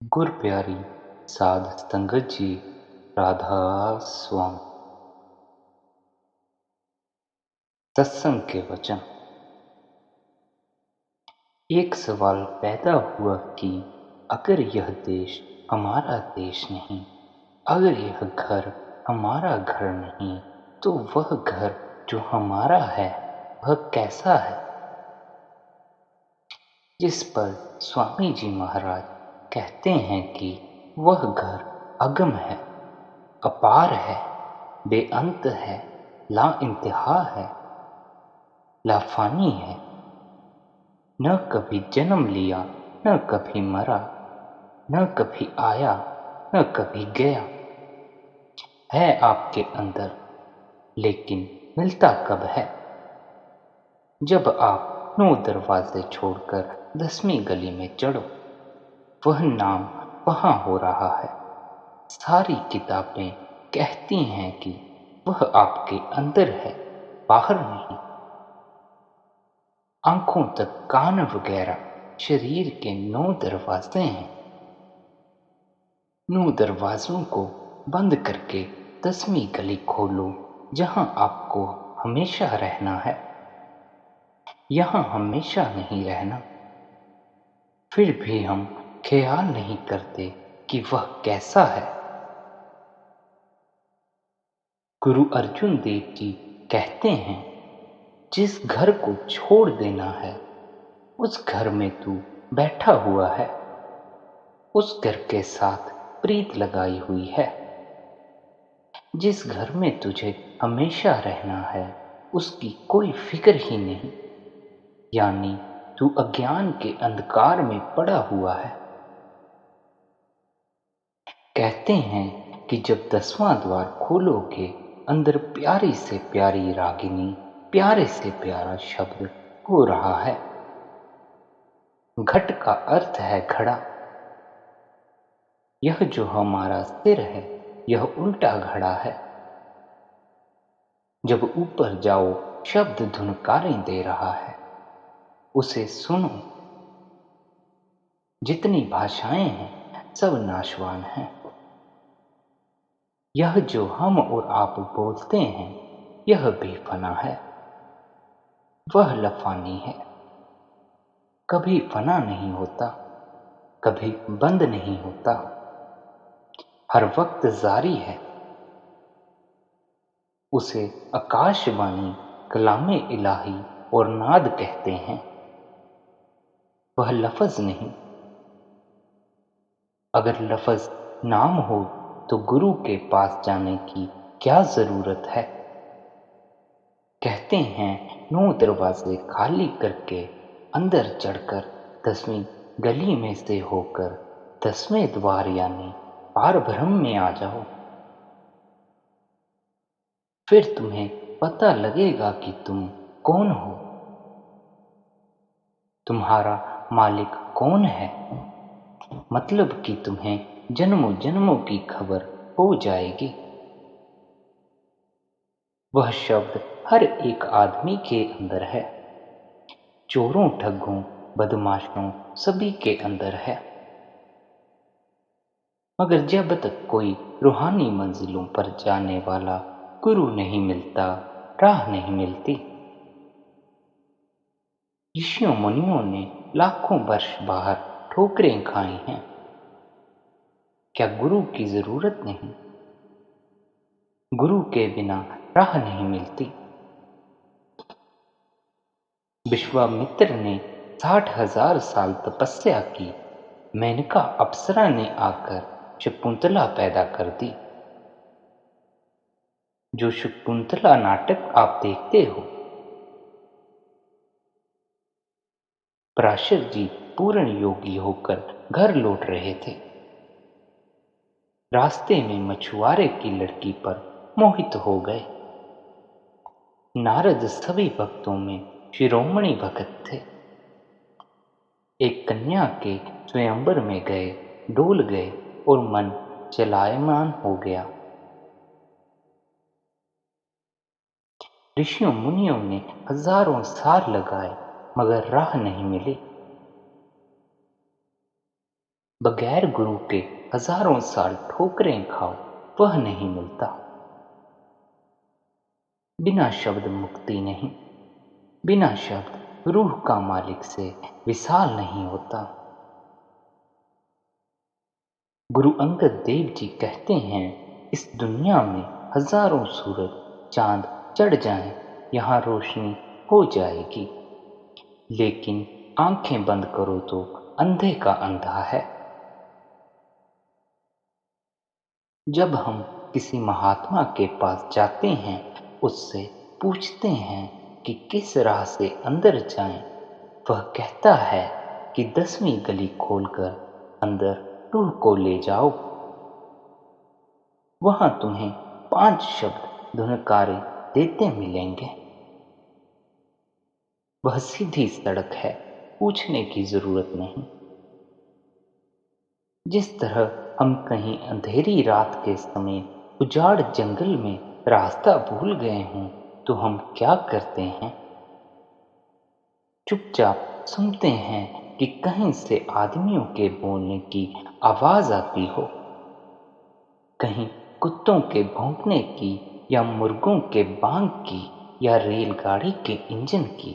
गुर प्यारी साध संगत जी। राधा स्वामी। सत्संग के वचन। एक सवाल पैदा हुआ कि अगर यह देश हमारा देश नहीं, अगर यह घर हमारा घर नहीं, तो वह घर जो हमारा है वह कैसा है? जिस पर स्वामी जी महाराज कहते हैं कि वह घर अगम है, अपार है, बेअंत है, लाइंतहा है, लाफानी है, न कभी जन्म लिया, न कभी मरा, न कभी आया, न कभी गया, है आपके अंदर, लेकिन मिलता कब है? जब आप 9 दरवाजे छोड़कर 10वीं गली में चढ़ो। वह नाम वहां हो रहा है। सारी किताबें कहती हैं कि वह आपके अंदर है, बाहर नहीं। आंखों तक कान वगैरह शरीर के 9 दरवाजे हैं। 9 दरवाजों को बंद करके 10वीं गली खोलो, जहां आपको हमेशा रहना है। यहां हमेशा नहीं रहना। फिर भी हम ख्याल नहीं करते कि वह कैसा है। गुरु अर्जुन देव जी कहते हैं, जिस घर को छोड़ देना है उस घर में तू बैठा हुआ है, उस घर के साथ प्रीत लगाई हुई है। जिस घर में तुझे हमेशा रहना है उसकी कोई फिक्र ही नहीं, यानी तू अज्ञान के अंधकार में पड़ा हुआ है। कहते हैं कि जब 10वां द्वार खोलोगे, अंदर प्यारी से प्यारी रागिनी, प्यारे से प्यारा शब्द हो रहा है। घट का अर्थ है घड़ा। यह जो हमारा सिर है यह उल्टा घड़ा है। जब ऊपर जाओ शब्द धुनकारें दे रहा है, उसे सुनो। जितनी भाषाएं हैं सब नाशवान हैं। यह जो हम और आप बोलते हैं यह भी फना है, वह लफानी है। कभी फना नहीं होता, कभी बंद नहीं होता, हर वक्त जारी है। उसे आकाशवाणी, कलामे इलाही और नाद कहते हैं। वह लफ्ज नहीं। अगर लफ्ज नाम हो तो गुरु के पास जाने की क्या जरूरत है? कहते हैं 9 दरवाजे खाली करके अंदर चढ़कर 10वीं गली में से होकर 10वें द्वार यानी पार ब्रह्म में आ जाओ। फिर तुम्हें पता लगेगा कि तुम कौन हो, तुम्हारा मालिक कौन है। मतलब कि तुम्हें जन्मों जन्मों की खबर हो जाएगी। वह शब्द हर एक आदमी के अंदर है। चोरों, ठगों, बदमाशों सभी के अंदर है। मगर जब तक कोई रूहानी मंजिलों पर जाने वाला गुरु नहीं मिलता, राह नहीं मिलती। ऋषियों मुनियों ने लाखों वर्ष बाहर ठोकरें खाई हैं। क्या गुरु की जरूरत नहीं? गुरु के बिना राह नहीं मिलती। विश्वामित्र ने 60,000 साल तपस्या की। मेनका अप्सरा ने आकर शकुंतला पैदा कर दी। जो शकुंतला नाटक आप देखते हो, पराशर जी पूर्ण योगी होकर घर लौट रहे थे। रास्ते में मछुआरे की लड़की पर मोहित हो गए। नारद सभी भक्तों में शिरोमणि भगत थे। एक कन्या के स्वयंवर में गए, डोल गए और मन चलायमान हो गया। ऋषियों मुनियों ने हजारों साल लगाए मगर राह नहीं मिली। बगैर गुरु के हजारों साल ठोकरें खाओ, वह नहीं मिलता। बिना शब्द मुक्ति नहीं, बिना शब्द रूह का मालिक से विशाल नहीं होता। गुरु अंगद देव जी कहते हैं, इस दुनिया में हजारों सूरज चांद चढ़ जाएं, यहाँ रोशनी हो जाएगी, लेकिन आंखें बंद करो तो अंधे का अंधा है। जब हम किसी महात्मा के पास जाते हैं, उससे पूछते हैं कि किस राह से अंदर जाएं, वह कहता है कि 10वीं गली खोलकर अंदर रूह को ले जाओ। वहां तुम्हें 5 शब्द धुनकारे देते मिलेंगे। वह सीधी सड़क है, पूछने की जरूरत नहीं। जिस तरह हम कहीं अंधेरी रात के समय उजाड़ जंगल में रास्ता भूल गए हों, तो हम क्या करते हैं? चुपचाप सुनते हैं कि कहीं से आदमियों के बोलने की आवाज आती हो, कहीं कुत्तों के भौंकने की, या मुर्गों के बांग की, या रेलगाड़ी के इंजन की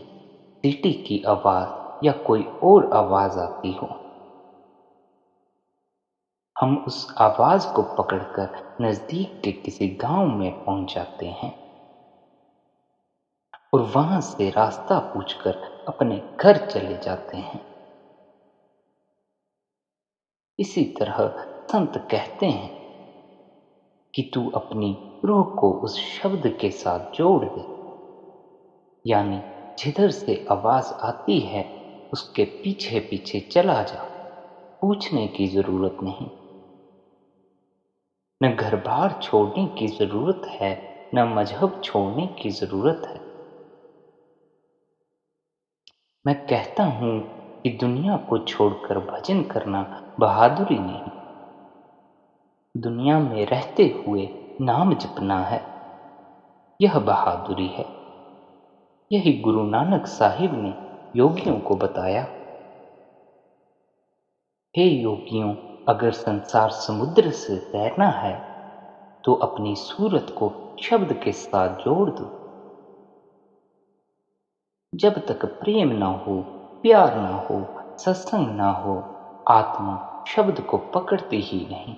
सीटी की आवाज, या कोई और आवाज आती हो। हम उस आवाज को पकड़कर नजदीक के किसी गांव में पहुंच जाते हैं और वहां से रास्ता पूछकर अपने घर चले जाते हैं। इसी तरह संत कहते हैं कि तू अपनी रूह को उस शब्द के साथ जोड़ दे, यानी जिधर से आवाज आती है उसके पीछे पीछे चला जा। पूछने की जरूरत नहीं, न घर बार छोड़ने की जरूरत है, न मजहब छोड़ने की जरूरत है। मैं कहता हूं कि दुनिया को छोड़कर भजन करना बहादुरी नहीं, दुनिया में रहते हुए नाम जपना है, यह बहादुरी है। यही गुरु नानक साहिब ने योगियों को बताया। हे योगियों, अगर संसार समुद्र से तैरना है तो अपनी सूरत को शब्द के साथ जोड़ दो। जब तक प्रेम ना हो, प्यार ना हो, सत्संग ना हो, आत्मा शब्द को पकड़ती ही नहीं।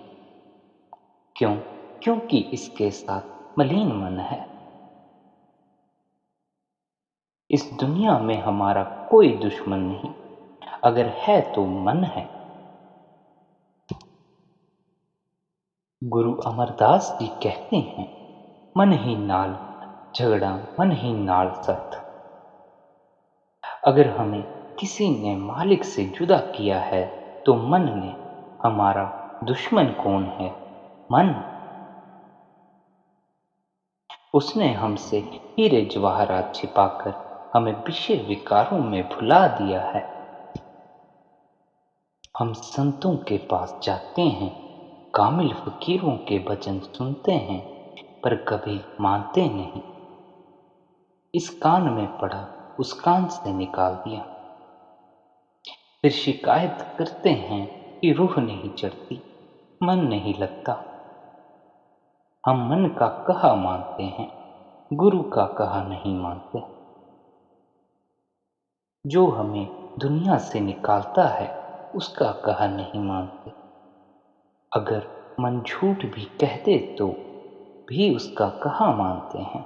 क्यों? क्योंकि इसके साथ मलिन मन है। इस दुनिया में हमारा कोई दुश्मन नहीं, अगर है तो मन है। गुरु अमरदास जी कहते हैं, मन ही नाल झगड़ा, मन ही नाल सत। अगर हमें किसी ने मालिक से जुदा किया है तो मन ने। हमारा दुश्मन कौन है? मन। उसने हमसे हीरे जवाहरात छिपाकर हमें विषय विकारों में भुला दिया है। हम संतों के पास जाते हैं, कामिल फकीरों के भजन सुनते हैं, पर कभी मानते नहीं। इस कान में पड़ा, उस कान से निकाल दिया। फिर शिकायत करते हैं कि रूह नहीं चढ़ती, मन नहीं लगता। हम मन का कहा मानते हैं, गुरु का कहा नहीं मानते। जो हमें दुनिया से निकालता है उसका कहा नहीं मानते। अगर मन झूठ भी कह दे तो भी उसका कहा मानते हैं।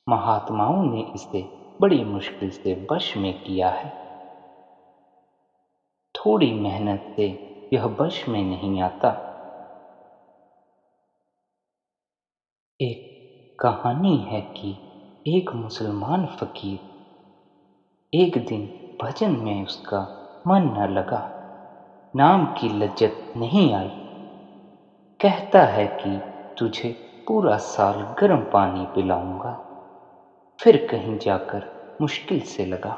महात्माओं ने इसे बड़ी मुश्किल से वश में किया है। थोड़ी मेहनत से यह वश में नहीं आता। एक कहानी है कि एक मुसलमान फकीर, एक दिन भजन में उसका मन न लगा, नाम की लज्जत नहीं आई। कहता है कि तुझे पूरा साल गर्म पानी पिलाऊंगा। फिर कहीं जाकर मुश्किल से लगा।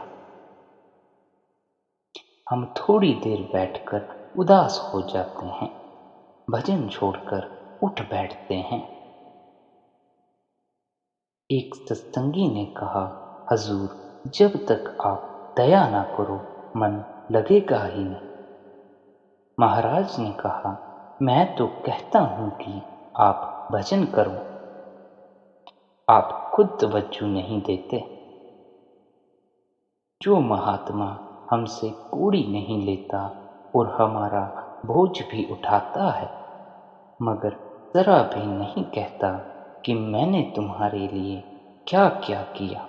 हम थोड़ी देर बैठकर उदास हो जाते हैं, भजन छोड़कर उठ बैठते हैं। एक सत्संगी ने कहा, हजूर, जब तक आप दया ना करो मन लगेगा ही नहीं। महाराज ने कहा, मैं तो कहता हूं कि आप भजन करो, आप खुद तवज्जो नहीं देते। जो महात्मा हमसे कौड़ी नहीं लेता और हमारा बोझ भी उठाता है, मगर जरा भी नहीं कहता कि मैंने तुम्हारे लिए क्या क्या किया,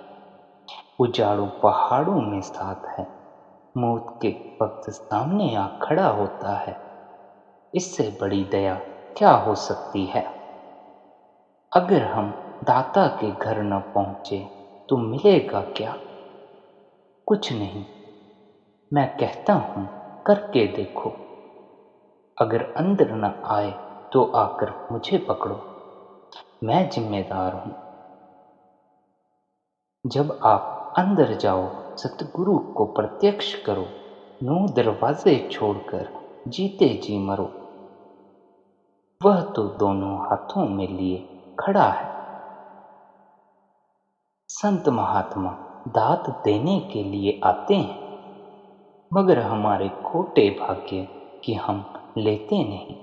उजाड़ों पहाड़ों में साथ है, मौत के वक्त सामने आ खड़ा होता है, इससे बड़ी दया क्या हो सकती है। अगर हम दाता के घर न पहुंचे तो मिलेगा क्या? कुछ नहीं। मैं कहता हूं, करके देखो। अगर अंदर न आए तो आकर मुझे पकड़ो, मैं जिम्मेदार हूं। जब आप अंदर जाओ, सतगुरु को प्रत्यक्ष करो, 9 दरवाजे छोड़कर जीते जी मरो। वह तो दोनों हाथों में लिए खड़ा है। संत महात्मा दात देने के लिए आते हैं, मगर हमारे खोटे भाग्य कि हम लेते नहीं।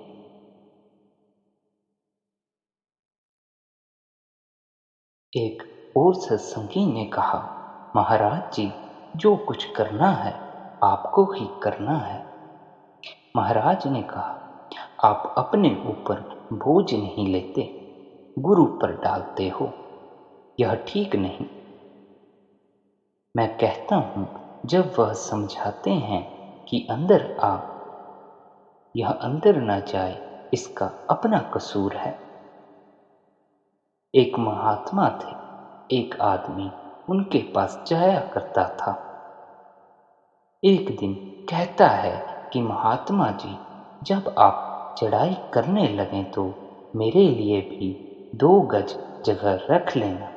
एक और सत्संगी ने कहा, महाराज जी, जो कुछ करना है आपको ही करना है। महाराज ने कहा, आप अपने ऊपर बोझ नहीं लेते, गुरु पर डालते हो, यह ठीक नहीं। मैं कहता हूं, जब वह समझाते हैं कि अंदर आ, यह अंदर न जाए, इसका अपना कसूर है। एक महात्मा थे, एक आदमी उनके पास जाया करता था। एक दिन कहता है कि महात्मा जी, जब आप चढ़ाई करने लगें तो मेरे लिए भी 2 गज जगह रख लेना,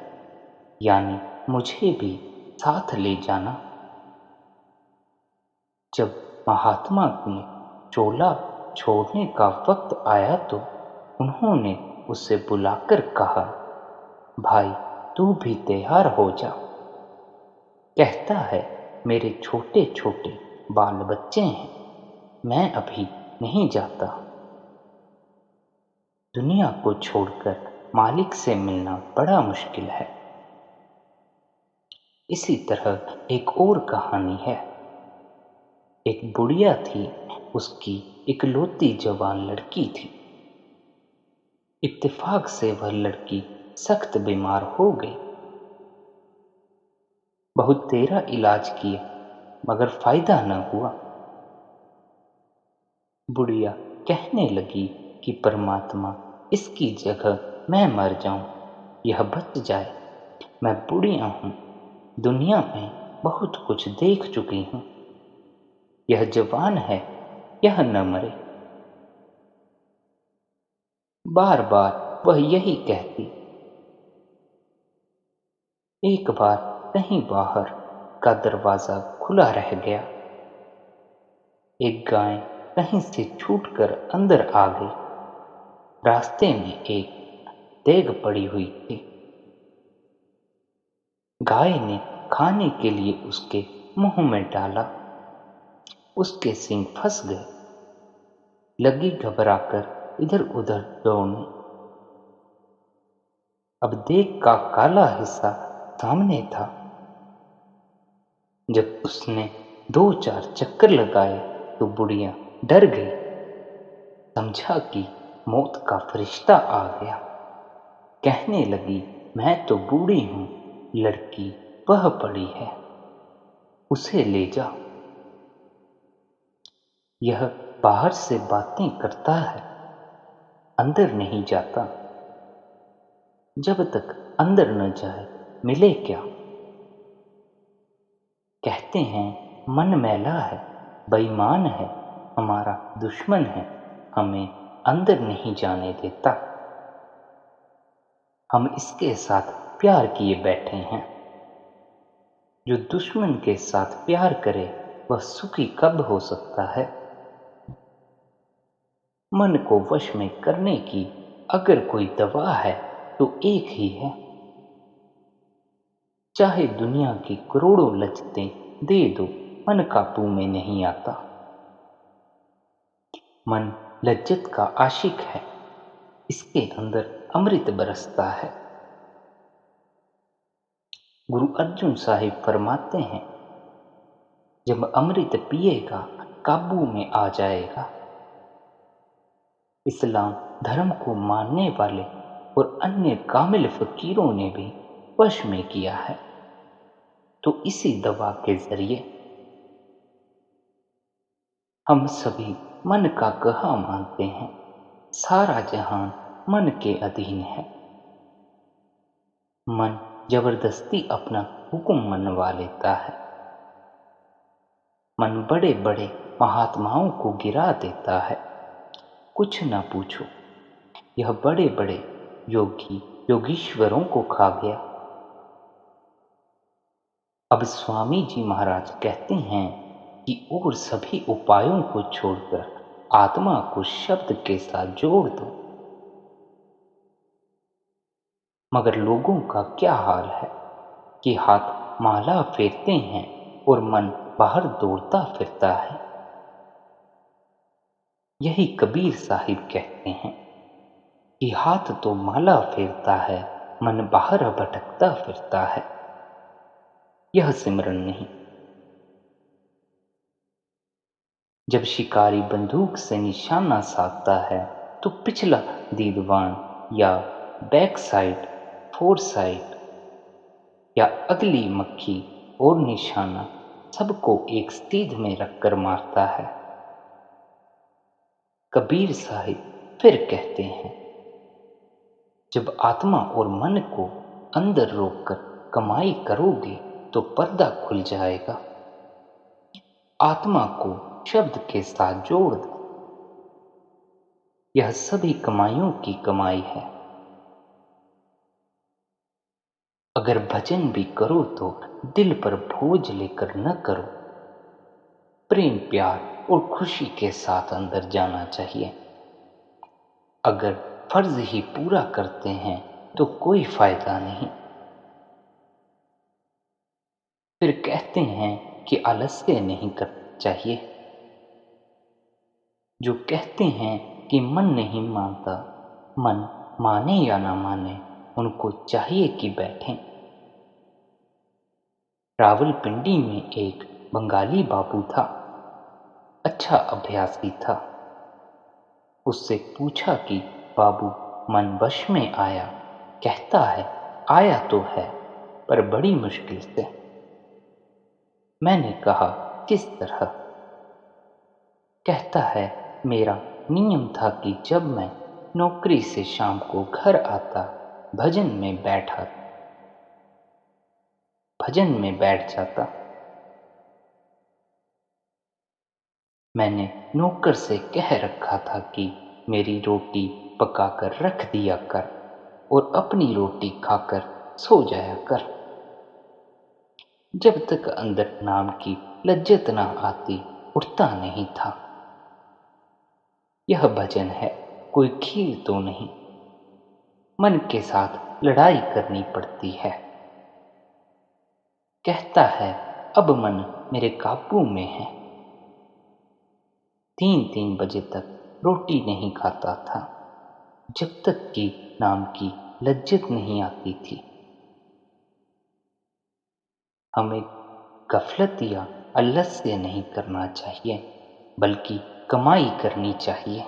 यानी मुझे भी साथ ले जाना। जब महात्मा ने चोला छोड़ने का वक्त आया तो उन्होंने उसे बुलाकर कहा, भाई तू भी तैयार हो जा। कहता है, मेरे छोटे छोटे बाल बच्चे हैं, मैं अभी नहीं जाता। दुनिया को छोड़कर मालिक से मिलना बड़ा मुश्किल है। इसी तरह एक और कहानी है। एक बुढ़िया थी, उसकी इकलौती जवान लड़की थी। इत्तेफाक से वह लड़की सख्त बीमार हो गई। बहुत तेरा इलाज किया, मगर फायदा न हुआ। बुढ़िया कहने लगी कि परमात्मा, इसकी जगह मैं मर जाऊं, यह बच जाए। मैं बुढ़िया हूं, दुनिया में बहुत कुछ देख चुकी हूं, यह जवान है, यह न मरे। बार बार वह यही कहती। एक बार कहीं बाहर का दरवाजा खुला रह गया। एक गाय कहीं से छूटकर अंदर आ गई। रास्ते में एक देग पड़ी हुई थी। गाय ने खाने के लिए उसके मुंह में डाला, उसके सींग फंस गए। लगी घबराकर इधर उधर दौड़ने। अब देग का काला हिस्सा सामने था। जब उसने 2-4 चक्कर लगाए तो बुढ़िया डर गई, समझा कि मौत का फरिश्ता आ गया। कहने लगी, मैं तो बूढ़ी हूं, लड़की वह पड़ी है, उसे ले जा। यह बाहर से बातें करता है, अंदर नहीं जाता। जब तक अंदर न जाए मिले क्या? कहते हैं, मन मैला है, बेईमान है, हमारा दुश्मन है, हमें अंदर नहीं जाने देता। हम इसके साथ प्यार किए बैठे हैं। जो दुश्मन के साथ प्यार करे वह सुखी कब हो सकता है? मन को वश में करने की अगर कोई दवा है तो एक ही है। चाहे दुनिया की करोड़ों लज्जतें दे दो, मन काबू में नहीं आता। मन लज्जत का आशिक है, इसके अंदर अमृत बरसता है। गुरु अर्जुन साहिब फरमाते हैं, जब अमृत पिएगा काबू में आ जाएगा। इस्लाम धर्म को मानने वाले और अन्य कामिल फकीरों ने भी वश में किया है। तो इसी दवा के जरिए हम सभी मन का कहा मानते हैं। सारा जहान मन के अधीन है। मन जबरदस्ती अपना हुक्म मनवा लेता है। मन बड़े बड़े महात्माओं को गिरा देता है। कुछ न पूछो, यह बड़े बड़े योगी योगीश्वरों को खा गया। अब स्वामी जी महाराज कहते हैं कि और सभी उपायों को छोड़कर आत्मा को शब्द के साथ जोड़ दो। मगर लोगों का क्या हाल है कि हाथ माला फेरते हैं और मन बाहर दौड़ता फिरता है। यही कबीर साहिब कहते हैं कि हाथ तो माला फेरता है, मन बाहर भटकता फिरता है। यह सिमरन नहीं। जब शिकारी बंदूक से निशाना साधता है तो पिछला दीदवान या बैक साइड, फोर साइड या अगली मक्खी और निशाना सबको एक सीध में रखकर मारता है। कबीर साहिब फिर कहते हैं, जब आत्मा और मन को अंदर रोककर कमाई करोगे तो पर्दा खुल जाएगा। आत्मा को शब्द के साथ जोड़ दो। यह सभी कमाइयों की कमाई है। अगर भजन भी करो तो दिल पर बोझ लेकर न करो। प्रेम प्यार और खुशी के साथ अंदर जाना चाहिए। अगर फर्ज ही पूरा करते हैं तो कोई फायदा नहीं। फिर कहते हैं कि आलस्य नहीं करना चाहिए। जो कहते हैं कि मन नहीं मानता, मन माने या ना माने, उनको चाहिए कि बैठें। रावलपिंडी में एक बंगाली बाबू था, अच्छा अभ्यासी था। उससे पूछा कि बाबू, मन वश में आया? कहता है, आया तो है पर बड़ी मुश्किल से। मैंने कहा, किस तरह? कहता है, मेरा नियम था कि जब मैं नौकरी से शाम को घर आता, भजन में बैठ जाता। मैंने नौकर से कह रखा था कि मेरी रोटी पकाकर रख दिया कर और अपनी रोटी खाकर सो जाया कर। जब तक अंदर नाम की लज्जत न आती, उठता नहीं था। यह भजन है, कोई खीर तो नहीं। मन के साथ लड़ाई करनी पड़ती है। कहता है, अब मन मेरे काबू में है। 3-3 बजे तक रोटी नहीं खाता था, जब तक कि नाम की लज्जत नहीं आती थी। हमें गफलत या आलस्य नहीं करना चाहिए, बल्कि कमाई करनी चाहिए।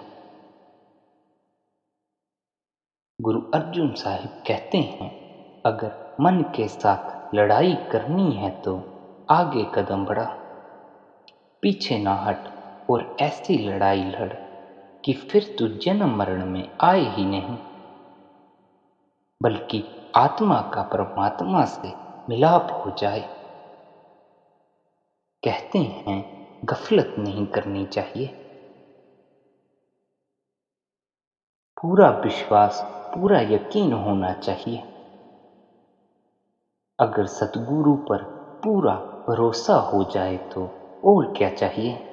गुरु अर्जुन साहिब कहते हैं, अगर मन के साथ लड़ाई करनी है तो आगे कदम बढ़ा, पीछे ना हट और ऐसी लड़ाई लड़ कि फिर तू जन्म मरण में आए ही नहीं, बल्कि आत्मा का परमात्मा से मिलाप हो जाए। कहते हैं, गफलत नहीं करनी चाहिए। पूरा विश्वास, पूरा यकीन होना चाहिए। अगर सतगुरु पर पूरा भरोसा हो जाए तो और क्या चाहिए।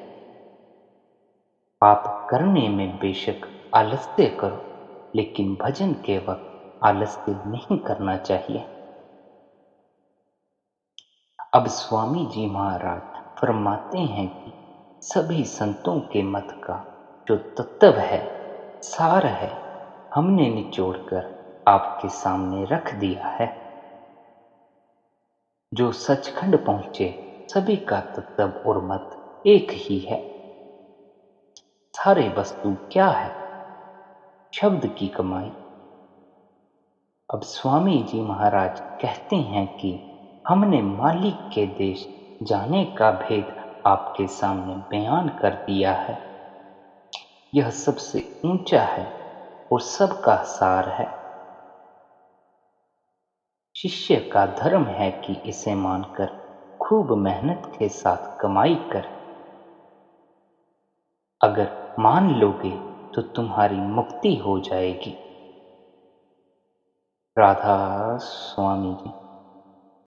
पाप करने में बेशक आलस्य करो, लेकिन भजन के वक्त आलस्य नहीं करना चाहिए। अब स्वामी जी महाराज फरमाते हैं कि सभी संतों के मत का जो तत्व है, सार है, हमने निचोड़कर आपके सामने रख दिया है। जो सचखंड पहुँचे, सभी का तत्व और मत एक ही है। सारे वस्तु क्या है? शब्द की कमाई। अब स्वामी जी महाराज कहते हैं कि हमने मालिक के देश जाने का भेद आपके सामने बयान कर दिया है। यह सबसे ऊंचा है और सबका सार है। शिष्य का धर्म है कि इसे मानकर खूब मेहनत के साथ कमाई कर। अगर मान लोगे तो तुम्हारी मुक्ति हो जाएगी। राधा स्वामी जी।